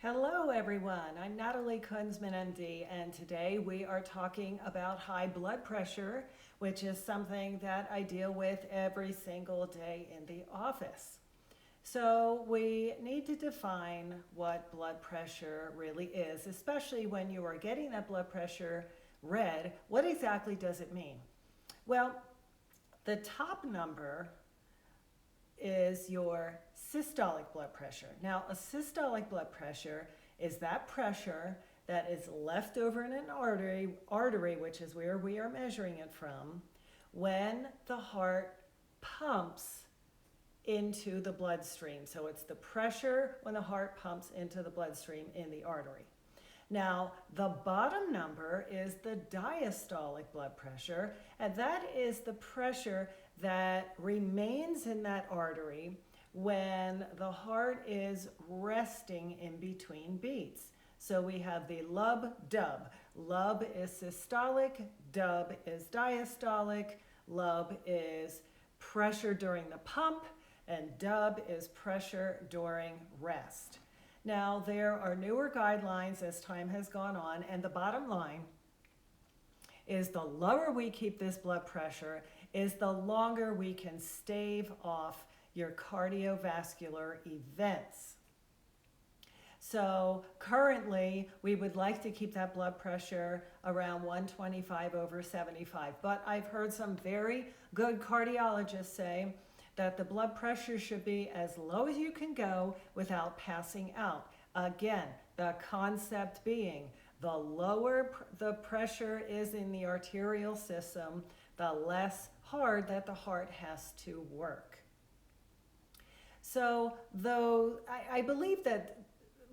Hello, everyone. I'm Natalie Kunzman, MD, and today we are talking about high blood pressure, which is something that I deal with every single day in the office. So we need to define what blood pressure really is, especially when you are getting that blood pressure read. What exactly does it mean? Well, the top number is your systolic blood pressure. Now, a systolic blood pressure is that pressure that is left over in an artery, which is where we are measuring it from, when the heart pumps into the bloodstream. So it's the pressure when the heart pumps into the bloodstream in the artery. Now, the bottom number is the diastolic blood pressure, and that is the pressure that remains in that artery when the heart is resting in between beats. So we have the lub-dub. Lub is systolic, dub is diastolic, lub is pressure during the pump, and dub is pressure during rest. Now, there are newer guidelines as time has gone on, and the bottom line is the lower we keep this blood pressure is the longer we can stave off your cardiovascular events. So currently, we would like to keep that blood pressure around 125/75, but I've heard some very good cardiologists say that the blood pressure should be as low as you can go without passing out. Again, the concept being the lower the pressure is in the arterial system, the less hard that the heart has to work. So though I believe that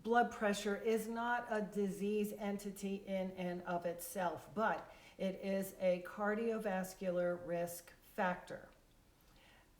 blood pressure is not a disease entity in and of itself, but it is a cardiovascular risk factor.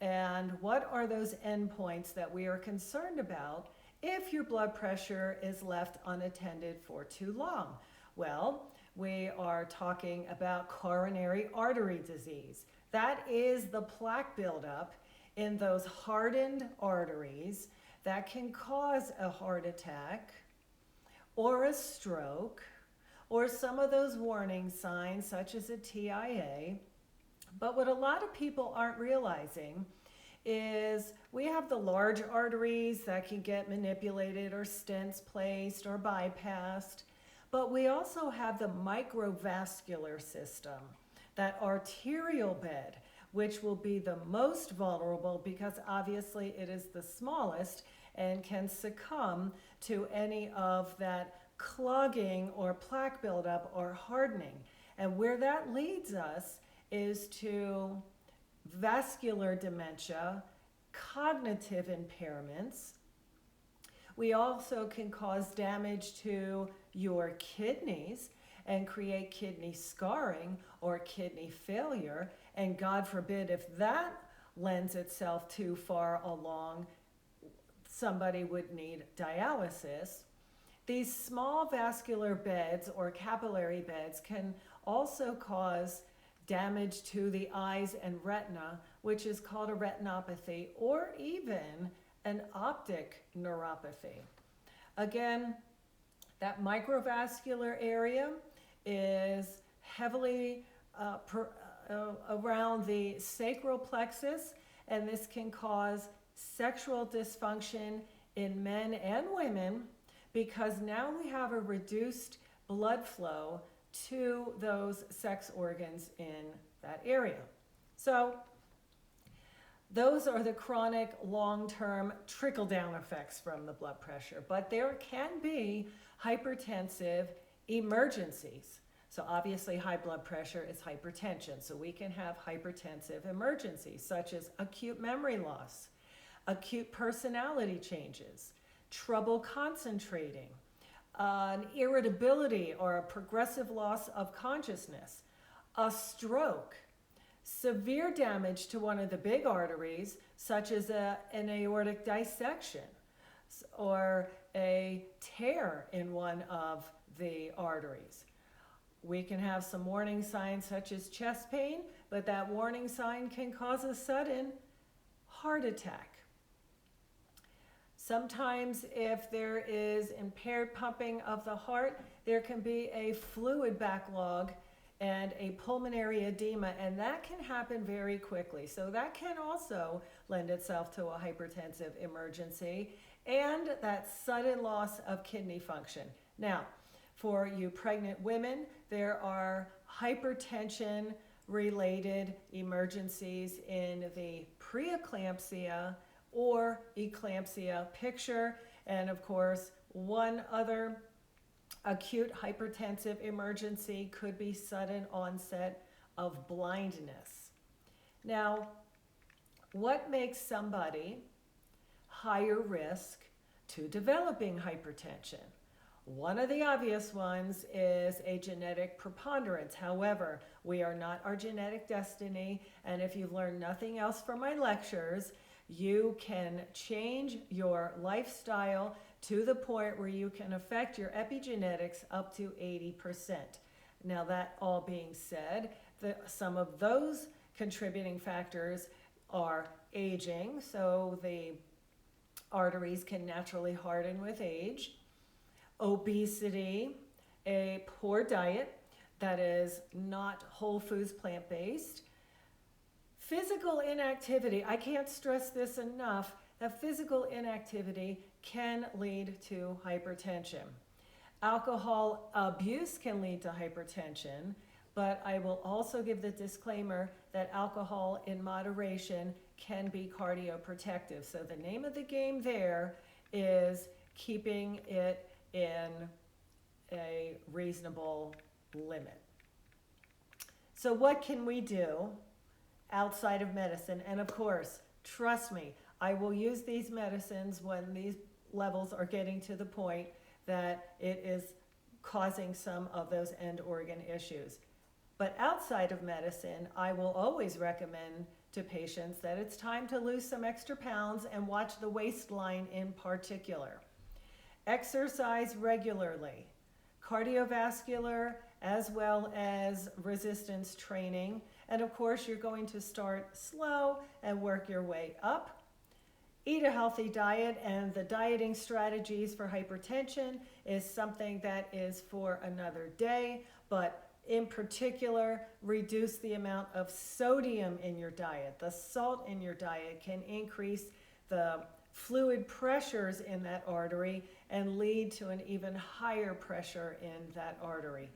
And what are those endpoints that we are concerned about if your blood pressure is left unattended for too long? Well, we are talking about coronary artery disease. That is the plaque buildup in those hardened arteries that can cause a heart attack or a stroke or some of those warning signs such as a TIA. But what a lot of people aren't realizing is we have the large arteries that can get manipulated or stents placed or bypassed, but we also have the microvascular system, that arterial bed, which will be the most vulnerable because obviously it is the smallest and can succumb to any of that clogging or plaque buildup or hardening. And where that leads us is to vascular dementia, cognitive impairments. We also can cause damage to your kidneys and create kidney scarring or kidney failure. And God forbid if that lends itself too far along, somebody would need dialysis. These small vascular beds or capillary beds can also cause damage to the eyes and retina, which is called a retinopathy, or even an optic neuropathy. Again, that microvascular area is heavily around the sacral plexus, and this can cause sexual dysfunction in men and women because now we have a reduced blood flow to those sex organs in that area. So those are the chronic long-term trickle-down effects from the blood pressure, but there can be hypertensive emergencies. So obviously high blood pressure is hypertension, so we can have hypertensive emergencies such as acute memory loss, acute personality changes, trouble concentrating, an irritability or a progressive loss of consciousness, a stroke, severe damage to one of the big arteries, such as an aortic dissection or a tear in one of the arteries. We can have some warning signs such as chest pain, but that warning sign can cause a sudden heart attack. Sometimes if there is impaired pumping of the heart, there can be a fluid backlog and a pulmonary edema, and that can happen very quickly. So that can also lend itself to a hypertensive emergency, and that sudden loss of kidney function. Now, for you pregnant women, there are hypertension related emergencies in the preeclampsia or eclampsia picture. And of course, one other acute hypertensive emergency could be sudden onset of blindness. Now, what makes somebody higher risk to developing hypertension? One of the obvious ones is a genetic preponderance. However, we are not our genetic destiny, and if you've learned nothing else from my lectures, you can change your lifestyle to the point where you can affect your epigenetics up to 80%. Now, that all being said, some of those contributing factors are aging, so the arteries can naturally harden with age, obesity, a poor diet that is not whole foods plant-based, physical inactivity. I can't stress this enough, that physical inactivity can lead to hypertension. Alcohol abuse can lead to hypertension, but I will also give the disclaimer that alcohol in moderation can be cardioprotective. So the name of the game there is keeping it in a reasonable limit. So what can we do outside of medicine? And of course, trust me, I will use these medicines when these levels are getting to the point that it is causing some of those end organ issues. But outside of medicine, I will always recommend to patients that it's time to lose some extra pounds and watch the waistline in particular. Exercise regularly, cardiovascular as well as resistance training. And of course, you're going to start slow and work your way up. Eat a healthy diet, and the dieting strategies for hypertension is something that is for another day, but in particular, reduce the amount of sodium in your diet. The salt in your diet can increase the fluid pressures in that artery and lead to an even higher pressure in that artery.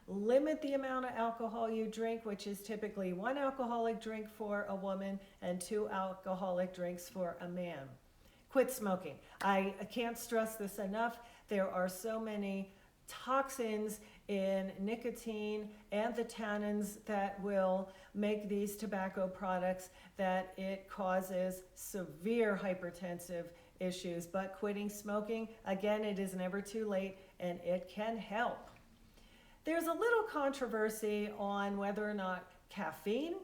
Limit the amount of alcohol you drink, which is typically 1 alcoholic drink for a woman and 2 alcoholic drinks for a man. Quit smoking. I can't stress this enough. There are so many toxins in nicotine and the tannins that will make these tobacco products that it causes severe hypertensive issues. But quitting smoking, again, it is never too late and it can help. There's a little controversy on whether or not caffeine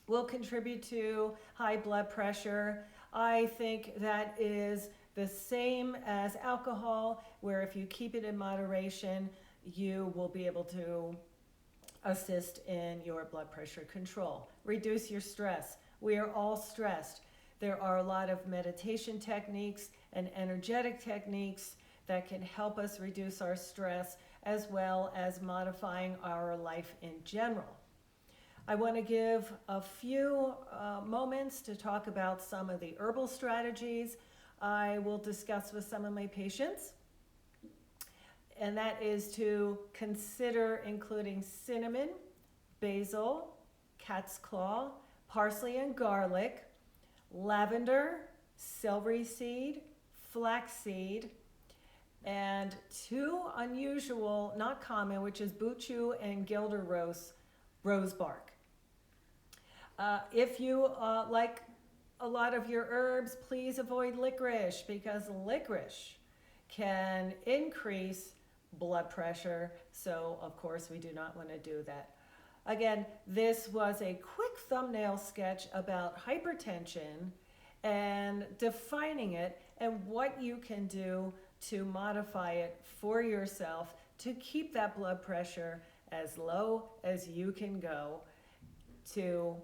will contribute to high blood pressure. I think that is the same as alcohol, where if you keep it in moderation, you will be able to assist in your blood pressure control. Reduce your stress. We are all stressed. There are a lot of meditation techniques and energetic techniques that can help us reduce our stress, as well as modifying our life in general. I want to give a few moments to talk about some of the herbal strategies I will discuss with some of my patients. And that is to consider including cinnamon, basil, cat's claw, parsley and garlic, lavender, celery seed, flaxseed, and 2 unusual, not common, which is buchu and guelder rose bark. If you like a lot of your herbs, please avoid licorice, because licorice can increase blood pressure. So of course we do not want to do that. Again, this was a quick thumbnail sketch about hypertension and defining it and what you can do to modify it for yourself to keep that blood pressure as low as you can go to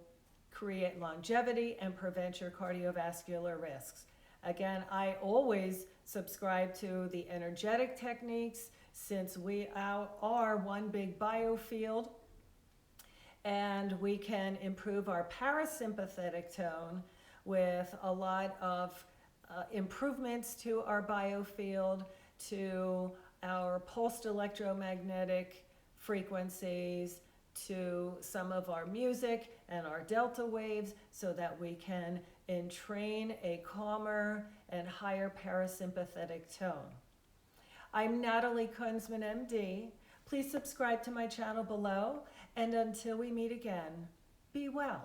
create longevity and prevent your cardiovascular risks. Again, I always subscribe to the energetic techniques since we are one big biofield, and we can improve our parasympathetic tone with a lot of improvements to our biofield, to our pulsed electromagnetic frequencies, to some of our music and our delta waves, so that we can entrain a calmer and higher parasympathetic tone. I'm Natalie Kunzman, MD. Please subscribe to my channel below, and until we meet again, be well.